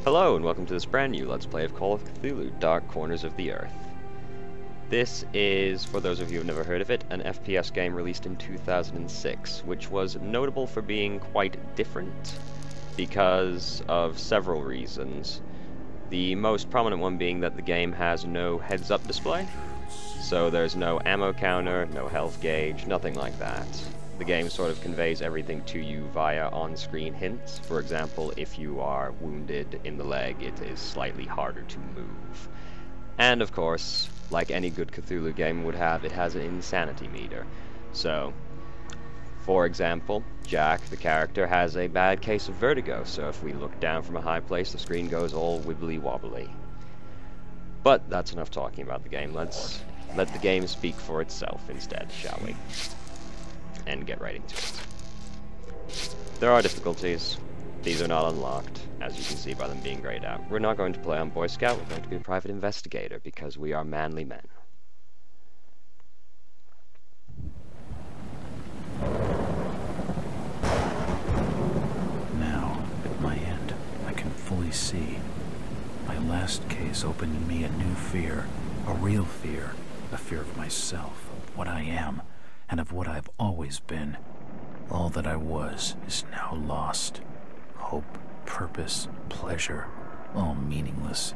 Hello and welcome to this brand new Let's Play of Call of Cthulhu, Dark Corners of the Earth. This is, for those of you who have never heard of it, an FPS game released in 2006, which was notable for being quite different because of several reasons. The most prominent one being that the game has no heads-up display, so there's no ammo counter, no health gauge, nothing like that. The game sort of conveys everything to you via on-screen hints. For example, if you are wounded in the leg, it is slightly harder to move. And of course, like any good Cthulhu game would have, it has an insanity meter. So, for example, Jack, the character, has a bad case of vertigo, so if we look down from a high place, the screen goes all wibbly-wobbly. But that's enough talking about the game. Let's let the game speak for itself instead, shall we? And get right into it. There are difficulties. These are not unlocked, as you can see by them being grayed out. We're not going to play on Boy Scout, we're going to be a private investigator, because we are manly men. Now, at my end, I can fully see. My last case opened in me a new fear, a real fear, a fear of myself, of what I am, and of what I've always been. All that I was is now lost. Hope, purpose, pleasure, all meaningless.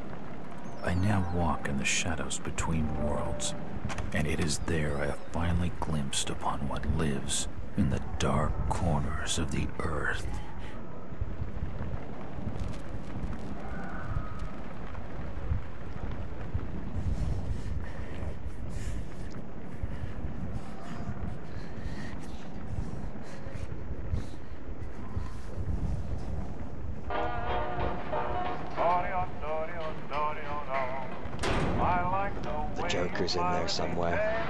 I now walk in the shadows between worlds, and it is there I have finally glimpsed upon what lives in the dark corners of the earth. The Joker's in there somewhere.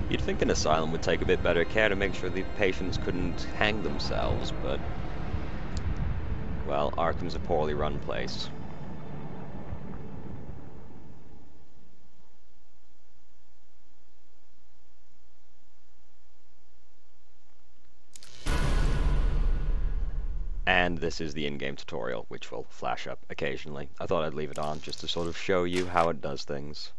You'd think an asylum would take a bit better care to make sure the patients couldn't hang themselves, but, well, Arkham's a poorly run place. And this is the in-game tutorial, which will flash up occasionally. I thought I'd leave it on just to sort of show you how it does things.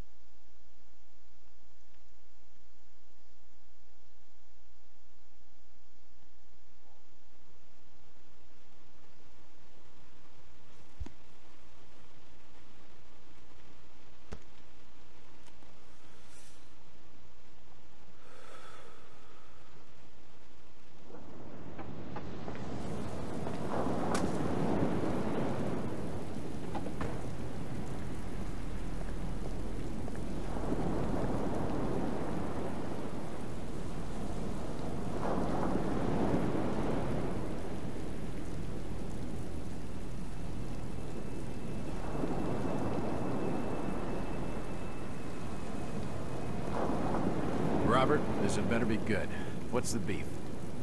Robert, this had better be good. What's the beef?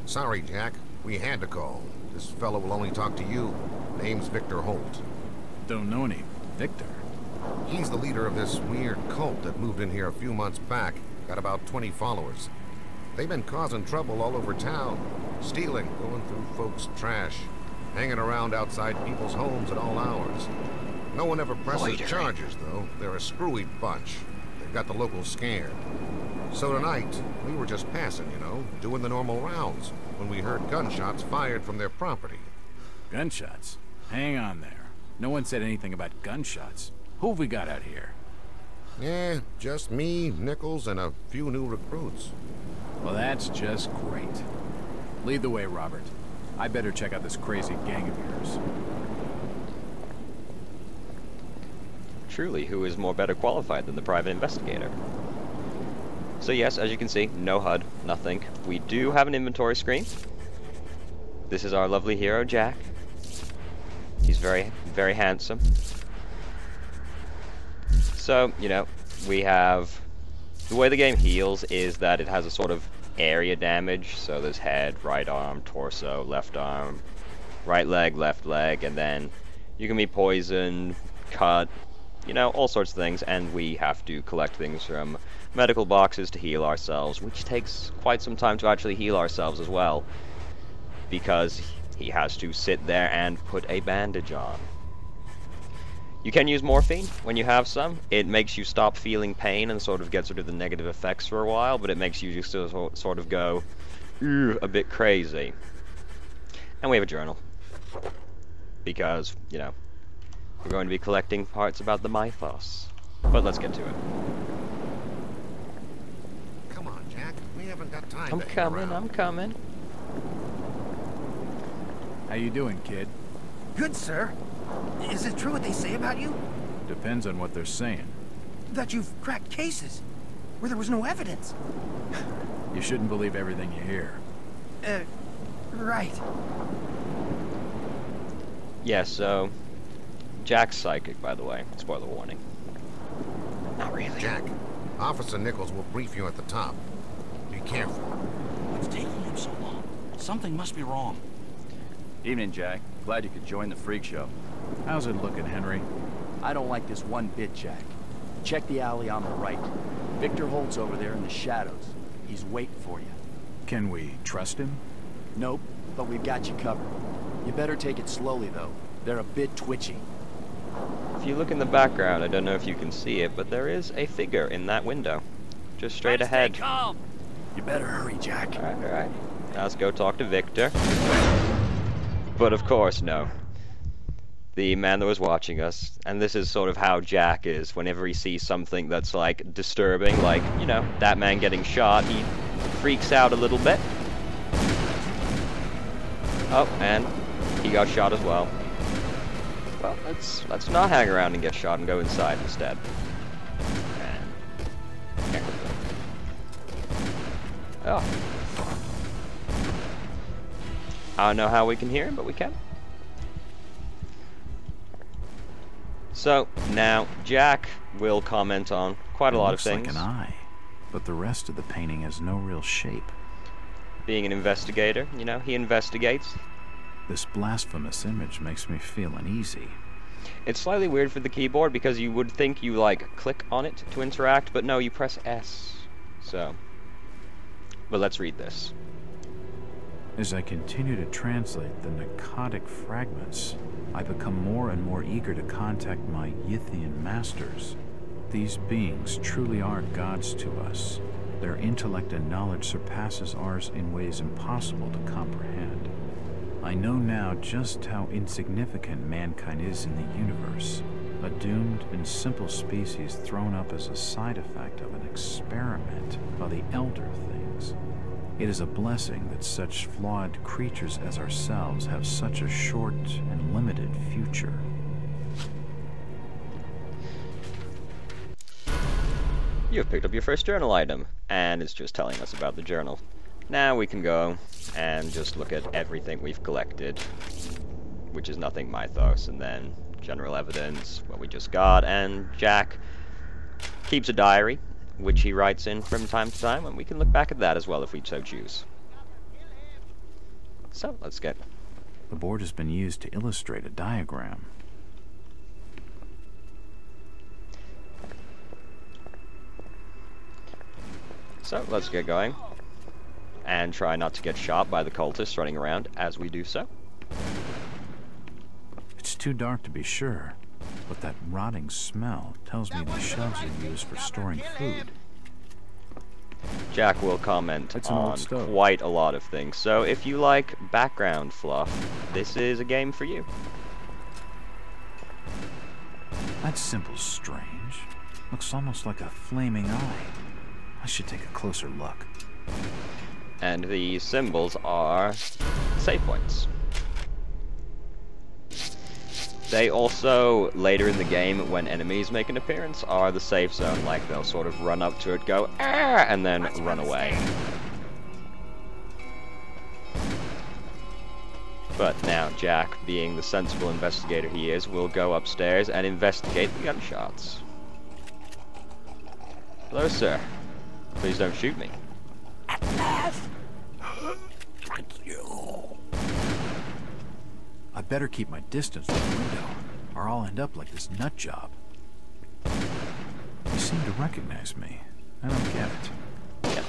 Sorry, Jack. We had to call. This fellow will only talk to you. Name's Victor Holt. Don't know any. Victor? He's the leader of this weird cult that moved in here a few months back. Got about 20 followers. They've been causing trouble all over town. Stealing, going through folks' trash, hanging around outside people's homes at all hours. No one ever presses charges, though. They're a screwy bunch. They've got the locals scared. So tonight, we were just passing, you know, doing the normal rounds, when we heard gunshots fired from their property. Gunshots? Hang on there. No one said anything about gunshots. Who have we got out here? Yeah, just me, Nichols, and a few new recruits. Well, that's just great. Lead the way, Robert. I better check out this crazy gang of yours. Truly, who is more better qualified than the private investigator? So yes, as you can see, no HUD, nothing. We do have an inventory screen. This is our lovely hero, Jack. He's very, very handsome. So, you know, we have... The way the game heals is that it has a sort of area damage. So there's head, right arm, torso, left arm, right leg, left leg, and then you can be poisoned, cut, you know, all sorts of things, and we have to collect things from medical boxes to heal ourselves, which takes quite some time to actually heal ourselves as well, because he has to sit there and put a bandage on. You can use morphine when you have some. It makes you stop feeling pain and sort of gets rid of the negative effects for a while, but it makes you just sort of go a bit crazy. And we have a journal, because, you know, we're going to be collecting parts about the mythos. But let's get to it. Come on, Jack. We haven't got time I'm to hang coming, around. I'm coming. How you doing, kid? Good, sir. Is it true what they say about you? Depends on what they're saying. That you've cracked cases where there was no evidence? You shouldn't believe everything you hear. Right. Yeah, so... Jack's psychic, by the way. Spoiler warning. Not really. Jack, Officer Nichols will brief you at the top. Be careful. What's taking him so long? Something must be wrong. Evening, Jack. Glad you could join the freak show. How's it looking, Henry? I don't like this one bit, Jack. Check the alley on the right. Victor Holt's over there in the shadows. He's waiting for you. Can we trust him? Nope, but we've got you covered. You better take it slowly, though. They're a bit twitchy. If you look in the background, I don't know if you can see it, but there is a figure in that window. Just straight ahead. Stay calm. You better hurry, Jack. Alright. Now let's go talk to Victor. But of course, no. The man that was watching us, and this is sort of how Jack is whenever he sees something that's, like, disturbing, like, you know, that man getting shot, he freaks out a little bit. Oh, and he got shot as well. Well, let's not hang around and get shot and go inside instead. And... oh. I don't know how we can hear him, but we can. So, now, Jack will comment on quite a lot of things. It looks like an eye, but the rest of the painting has no real shape. Being an investigator, you know, he investigates. This blasphemous image makes me feel uneasy. It's slightly weird for the keyboard because you would think you, like, click on it to interact, but no, you press S. So, but let's read this. As I continue to translate the narcotic fragments, I become more and more eager to contact my Yithian masters. These beings truly are gods to us. Their intellect and knowledge surpasses ours in ways impossible to comprehend. I know now just how insignificant mankind is in the universe, a doomed and simple species thrown up as a side effect of an experiment by the elder things. It is a blessing that such flawed creatures as ourselves have such a short and limited future. You have picked up your first journal item, and it's just telling us about the journal. Now we can go and just look at everything we've collected, which is nothing mythos, and then general evidence, what we just got, and Jack keeps a diary, which he writes in from time to time, and we can look back at that as well if we so choose. So, let's get... The board has been used to illustrate a diagram. So, let's get going. And try not to get shot by the cultists running around as we do so. It's too dark to be sure, but that rotting smell tells me the shelves are used for storing food. Jack will comment on quite a lot of things, so if you like background fluff, this is a game for you. That symbol's strange. Looks almost like a flaming eye. I should take a closer look. And the symbols are save points. They also, later in the game, when enemies make an appearance, are the safe zone. Like, they'll sort of run up to it, go, ah, and then run away. But now, Jack, being the sensible investigator he is, will go upstairs and investigate the gunshots. Hello, sir. Please don't shoot me. At last! Thank you. I better keep my distance from the window, or I'll end up like this nut job. You seem to recognize me. I don't get it. Yeah.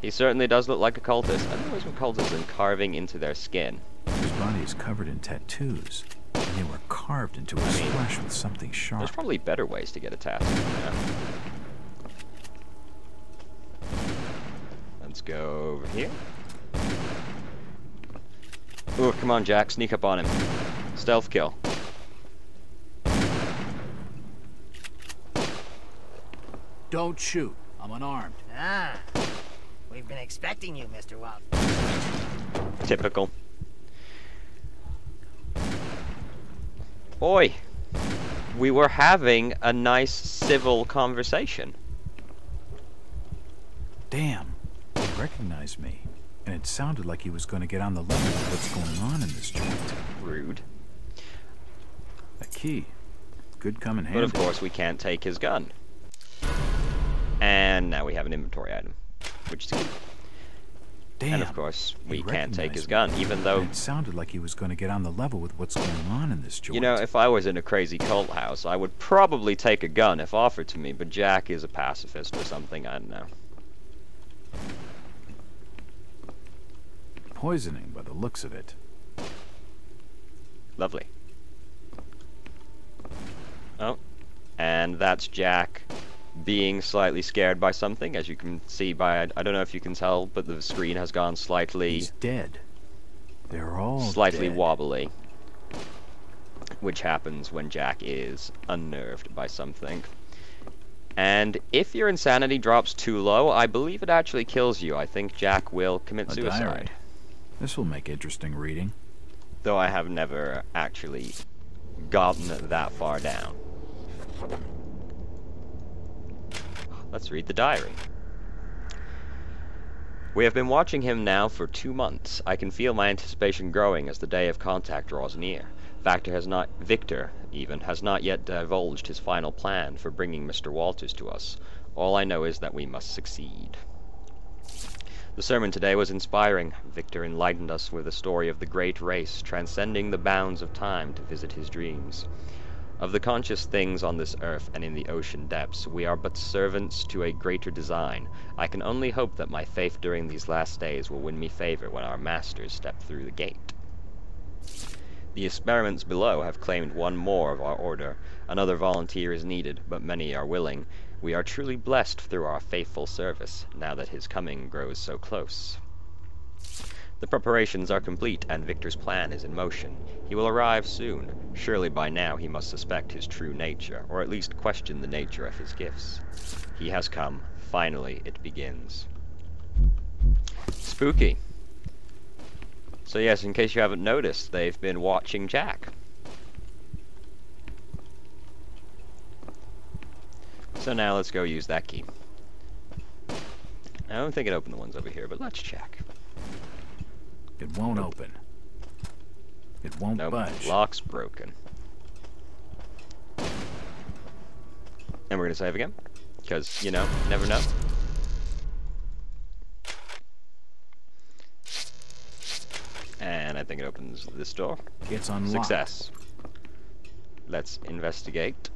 He certainly does look like a cultist. I've always been cultists and carving into their skin. His body is covered in tattoos, and they were carved into his flesh with something sharp. There's probably better ways to get a tattoo. Yeah. Let's go over here. Ooh, come on, Jack. Sneak up on him. Stealth kill. Don't shoot. I'm unarmed. Ah, we've been expecting you, Mr. Walt. Typical. Oi! We were having a nice civil conversation. Damn. He recognized me. And it sounded like he was going to get on the level of what's going on in this joint. Rude. A key. Could come in handy. But of course we can't take his gun. And now we have an inventory item, which is key. Damn. And of course we can't take his me. gun, even though... And it sounded like he was going to get on the level with what's going on in this joint. You know, if I was in a crazy cult house, I would probably take a gun if offered to me, but Jack is a pacifist or something, I don't know. Poisoning by the looks of it. Lovely. Oh, and that's Jack being slightly scared by something, as you can see by, I don't know if you can tell, but the screen has gone slightly... He's dead. They're all slightly dead. wobbly. Which happens when Jack is unnerved by something. And if your insanity drops too low, I believe it actually kills you. I think Jack will commit A suicide. diary. This will make interesting reading. Though I have never actually gotten that far down. Let's read the diary. We have been watching him now for 2 months. I can feel my anticipation growing as the day of contact draws near. Victor has not yet divulged his final plan for bringing Mr. Walters to us. All I know is that we must succeed. The sermon today was inspiring. Victor enlightened us with a story of the great race, transcending the bounds of time to visit his dreams. Of the conscious things on this earth and in the ocean depths, we are but servants to a greater design. I can only hope that my faith during these last days will win me favor when our masters step through the gate. The experiments below have claimed one more of our order. Another volunteer is needed, but many are willing. We are truly blessed through our faithful service, now that his coming grows so close. The preparations are complete, and Victor's plan is in motion. He will arrive soon. Surely by now he must suspect his true nature, or at least question the nature of his gifts. He has come. Finally, it begins. Spooky. So yes, in case you haven't noticed, they've been watching Jack. So now let's go use that key. I don't think it opened the ones over here, but let's check. It won't open. It won't budge. Lock's broken. And we're gonna save again, because, you know, never know. And I think it opens this door. It's unlocked. Success. Let's investigate.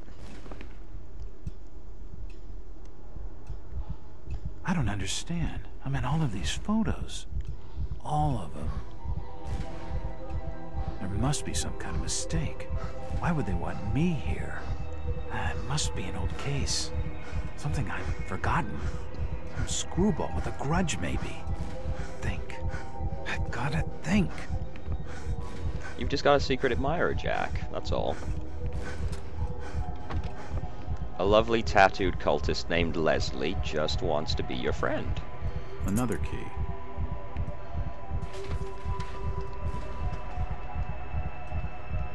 I don't understand. I mean, all of these photos. All of them. There must be some kind of mistake. Why would they want me here? It must be an old case. Something I've forgotten. Some screwball with a grudge, maybe. Think. I've gotta think. You've just got a secret admirer, Jack. That's all. A lovely tattooed cultist named Leslie just wants to be your friend. Another key.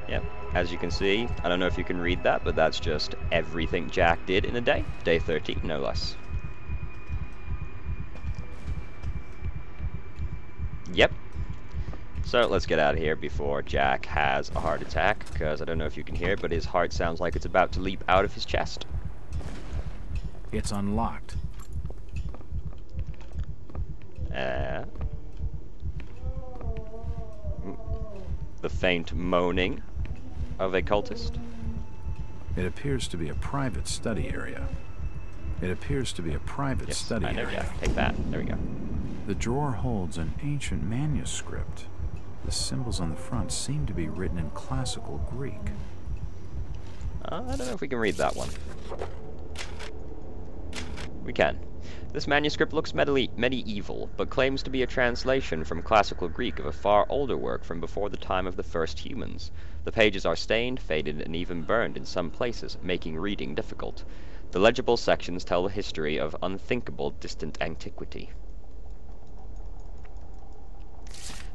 Yep. As you can see, I don't know if you can read that, but that's just everything Jack did in a day. Day 13, no less. Yep. So let's get out of here before Jack has a heart attack, because I don't know if you can hear it, but his heart sounds like it's about to leap out of his chest. It's unlocked. The faint moaning of a cultist. It appears to be a private study area. It appears to be a private study I know, area. Jack. Take that. There we go. The drawer holds an ancient manuscript. The symbols on the front seem to be written in classical Greek. I don't know if we can read that one. We can. This manuscript looks medieval, but claims to be a translation from classical Greek of a far older work from before the time of the first humans. The pages are stained, faded, and even burned in some places, making reading difficult. The legible sections tell the history of unthinkable distant antiquity.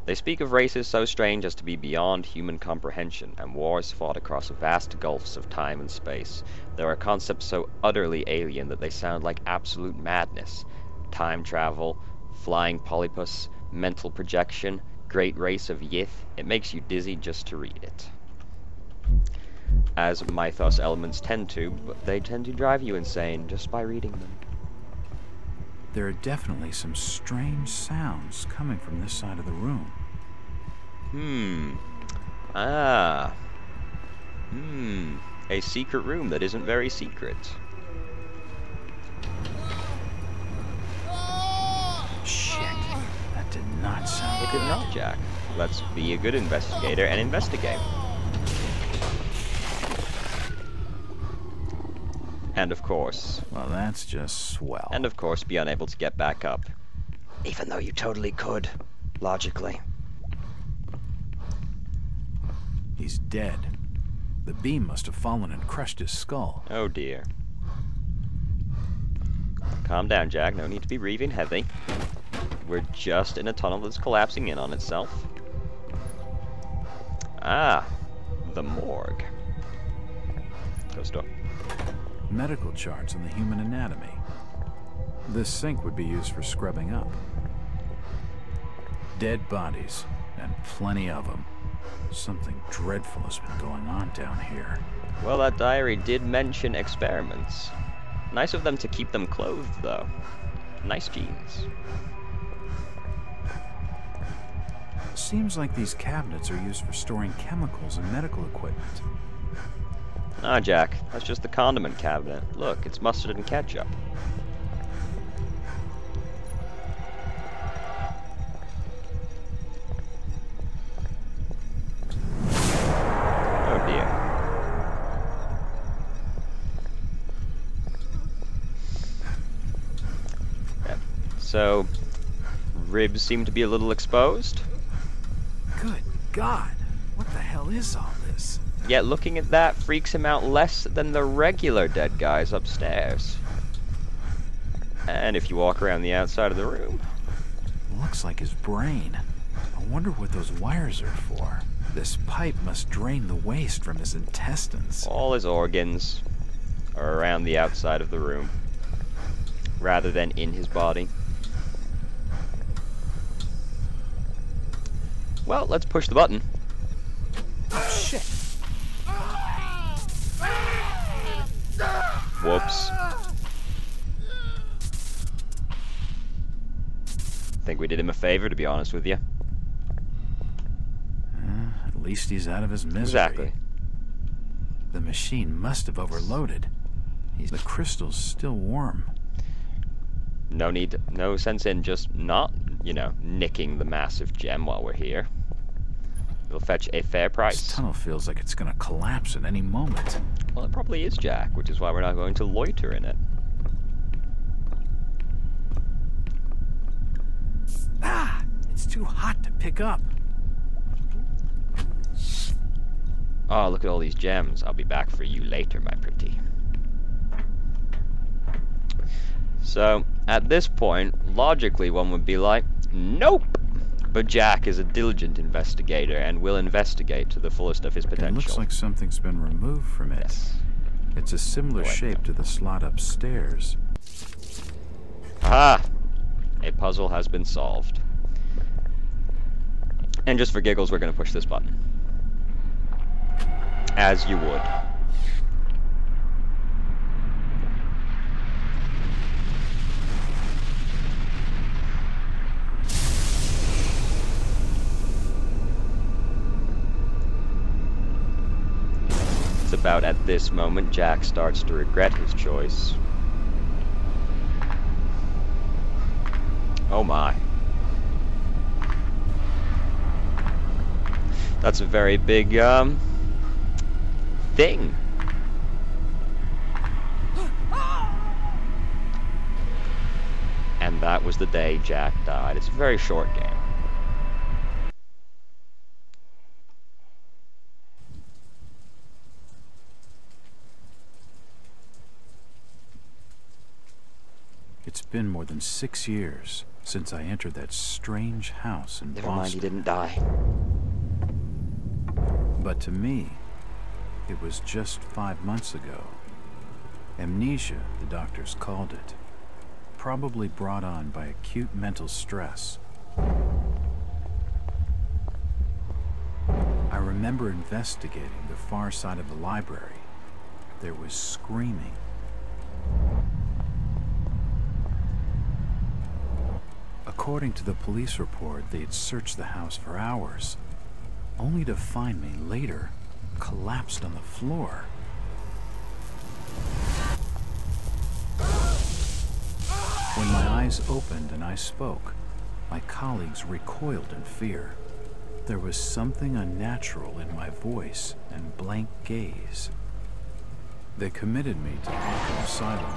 They speak of races so strange as to be beyond human comprehension, and wars fought across vast gulfs of time and space. There are concepts so utterly alien that they sound like absolute madness. Time travel, flying polypus, mental projection, great race of Yith. It makes you dizzy just to read it. As mythos elements tend to, but they tend to drive you insane just by reading them. There are definitely some strange sounds coming from this side of the room. A secret room that isn't very secret. Shit. That did not sound It did not, Jack. Let's be a good investigator and investigate. And of course... Well, that's just swell. And of course, be unable to get back up. Even though you totally could, logically. He's dead. The beam must have fallen and crushed his skull. Oh dear. Calm down, Jack. No need to be breathing heavy. We're just in a tunnel that's collapsing in on itself. Ah, the morgue. Close door. Medical charts on the human anatomy. This sink would be used for scrubbing up. Dead bodies, and plenty of them. Something dreadful has been going on down here. Well, that diary did mention experiments. Nice of them to keep them clothed, though. Nice genes. Seems like these cabinets are used for storing chemicals and medical equipment. Ah, Jack, that's just the condiment cabinet. Look, it's mustard and ketchup. Oh dear. Yep. So, ribs seem to be a little exposed. Good God, what the hell is all this? Yet looking at that freaks him out less than the regular dead guys upstairs. And if you walk around the outside of the room... Looks like his brain. I wonder what those wires are for. This pipe must drain the waste from his intestines. All his organs are around the outside of the room, rather than in his body. Well, let's push the button. Oh, shit. Whoops. Think we did him a favor, to be honest with you. At least he's out of his misery. Exactly. The machine must have overloaded. The crystal's still warm. No sense in just not, nicking the massive gem while we're here. It'll fetch a fair price. This tunnel feels like it's gonna collapse at any moment. Well, it probably is, Jack, which is why we're not going to loiter in it. Ah! It's too hot to pick up. Oh, look at all these gems. I'll be back for you later, my pretty. So, at this point, logically one would be like, nope! But Jack is a diligent investigator and will investigate to the fullest of his potential. It looks like something's been removed from it. Yes. It's a similar shape to the slot upstairs. Ah! A puzzle has been solved. And just for giggles, we're going to push this button. As you would. It's about at this moment Jack starts to regret his choice. Oh my. That's a very big, thing. And that was the day Jack died. It's a very short game. It's been more than 6 years since I entered that strange house in Never mind, he Boston. didn't die. But to me, it was just 5 months ago. Amnesia, the doctors called it. Probably brought on by acute mental stress. I remember investigating the far side of the library. There was screaming. According to the police report, they had searched the house for hours, only to find me later collapsed on the floor. When my eyes opened and I spoke, my colleagues recoiled in fear. There was something unnatural in my voice and blank gaze. They committed me to Arkham Asylum,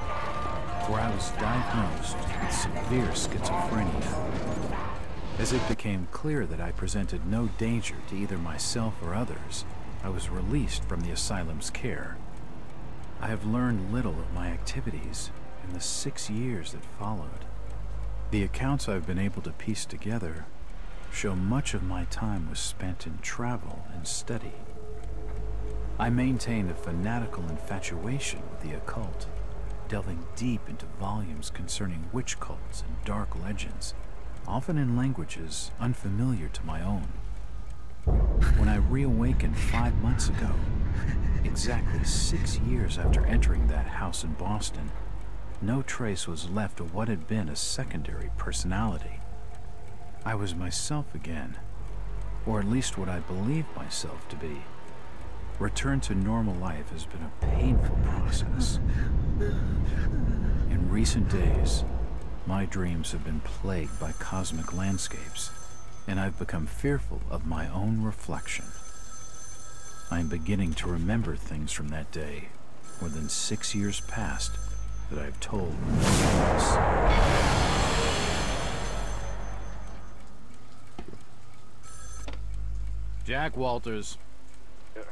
where I was diagnosed with severe schizophrenia. As it became clear that I presented no danger to either myself or others, I was released from the asylum's care. I have learned little of my activities in the 6 years that followed. The accounts I've been able to piece together show much of my time was spent in travel and study. I maintained a fanatical infatuation with the occult, delving deep into volumes concerning witch cults and dark legends, often in languages unfamiliar to my own. When I reawakened 5 months ago, exactly 6 years after entering that house in Boston, no trace was left of what had been a secondary personality. I was myself again, or at least what I believed myself to be. Return to normal life has been a painful process. In recent days, my dreams have been plagued by cosmic landscapes, and I've become fearful of my own reflection. I'm beginning to remember things from that day, more than 6 years past, that I've told no one else. Jack Walters.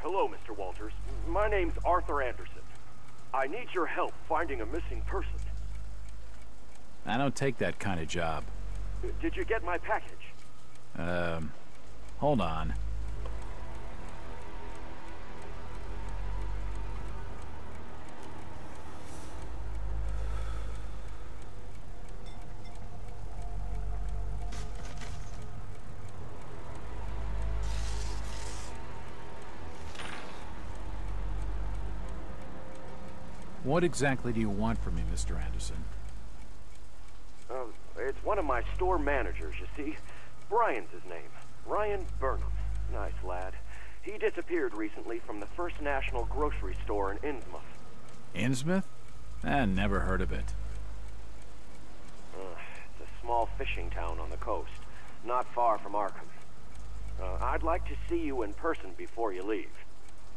Hello, Mr. Walters. My name's Arthur Anderson. I need your help finding a missing person. I don't take that kind of job. Did you get my package? Hold on. What exactly do you want from me, Mr. Anderson? It's one of my store managers, you see. Brian's his name. Ryan Burnham. Nice lad. He disappeared recently from the First National grocery store in Innsmouth. Innsmouth? Never heard of it. It's a small fishing town on the coast, not far from Arkham. I'd like to see you in person before you leave.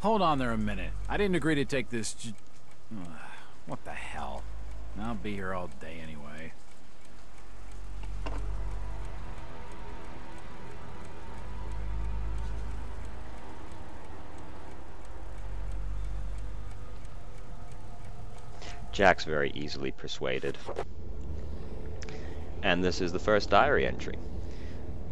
Hold on there a minute. I didn't agree to take this what the hell? I'll be here all day anyway. Jack's very easily persuaded. And this is the first diary entry.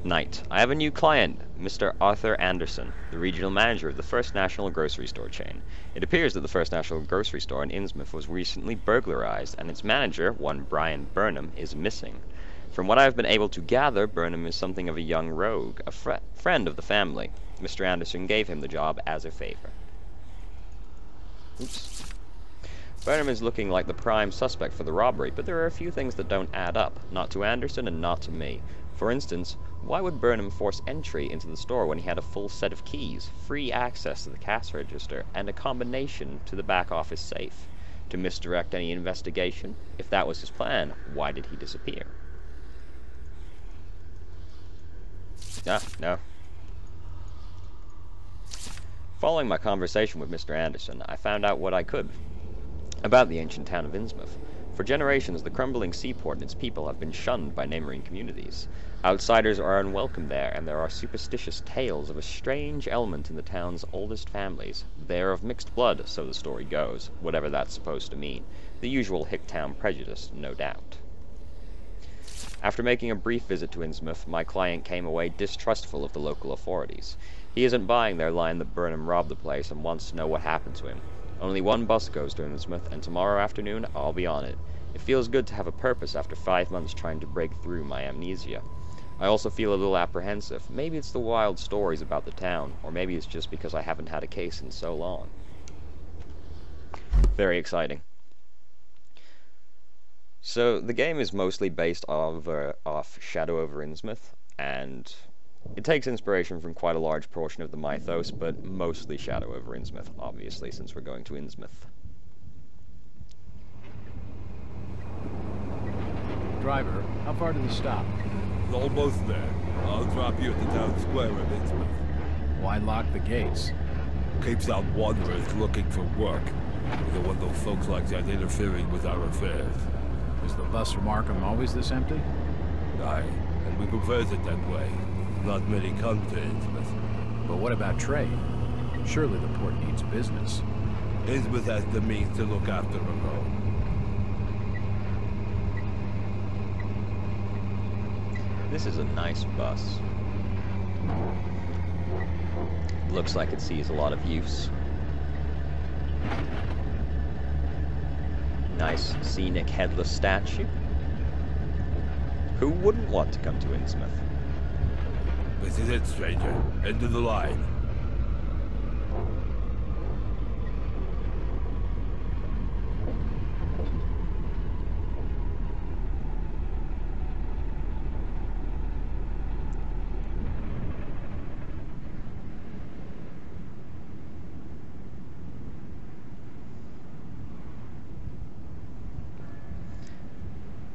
Knight, I have a new client, Mr. Arthur Anderson, the regional manager of the First National grocery store chain. It appears that the First National grocery store in Innsmouth was recently burglarized, and its manager, one Brian Burnham, is missing. From what I have been able to gather, Burnham is something of a young rogue, a friend of the family. Mr. Anderson gave him the job as a favor. Oops. Burnham is looking like the prime suspect for the robbery, but there are a few things that don't add up, not to Anderson and not to me. For instance, why would Burnham force entry into the store when he had a full set of keys, free access to the cash register, and a combination to the back office safe? To misdirect any investigation? If that was his plan, why did he disappear? No. Following my conversation with Mr. Anderson, I found out what I could about the ancient town of Innsmouth. For generations, the crumbling seaport and its people have been shunned by neighboring communities. Outsiders are unwelcome there, and there are superstitious tales of a strange element in the town's oldest families. They are of mixed blood, so the story goes, whatever that's supposed to mean. The usual Hicktown prejudice, no doubt. After making a brief visit to Innsmouth, my client came away distrustful of the local authorities. He isn't buying their line that Burnham robbed the place and wants to know what happened to him. Only one bus goes to Innsmouth, and tomorrow afternoon I'll be on it. It feels good to have a purpose after 5 months trying to break through my amnesia. I also feel a little apprehensive. Maybe it's the wild stories about the town, or maybe it's just because I haven't had a case in so long. Very exciting. So, the game is mostly based off Shadow over Innsmouth, and it takes inspiration from quite a large portion of the mythos, but mostly Shadow over Innsmouth, obviously, since we're going to Innsmouth. Driver, how far to the stop? It's almost there. I'll drop you at the town square of Innsmouth. Why lock the gates? Keeps out wanderers looking for work. We don't want those folks like that interfering with our affairs. Is the bus from Arkham always this empty? Aye, and we prefers it that way. Not many come to Innsmouth. But what about trade? Surely the port needs business. Innsmouth has the means to look after her own. This is a nice bus. Looks like it sees a lot of use. Nice scenic headless statue. Who wouldn't want to come to Innsmouth? This is it, stranger. End of the line.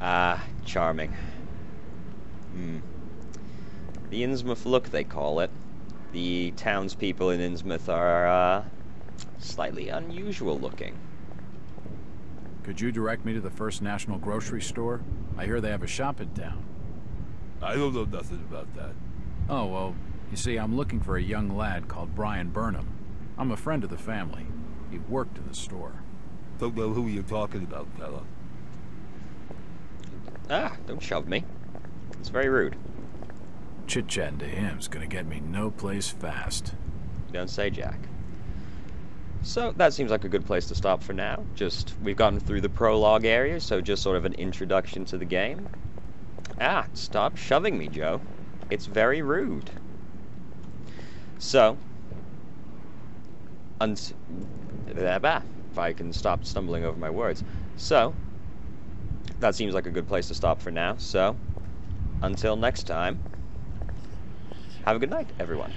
Ah, charming. The Innsmouth look, they call it. The townspeople in Innsmouth are, slightly unusual looking. Could you direct me to the First National grocery store? I hear they have a shop in town. I don't know nothing about that. Oh, well, you see, I'm looking for a young lad called Brian Burnham. I'm a friend of the family. He worked in the store. Don't know who you're talking about, fella. Ah, don't shove me. It's very rude. Chit-chatting to him's gonna get me no place fast. You don't say, Jack. So, that seems like a good place to stop for now. We've gotten through the prologue area, so just sort of an introduction to the game. Ah, stop shoving me, Joe. It's very rude. So, if I can stop stumbling over my words. So, that seems like a good place to stop for now. So, until next time, have a good night, everyone.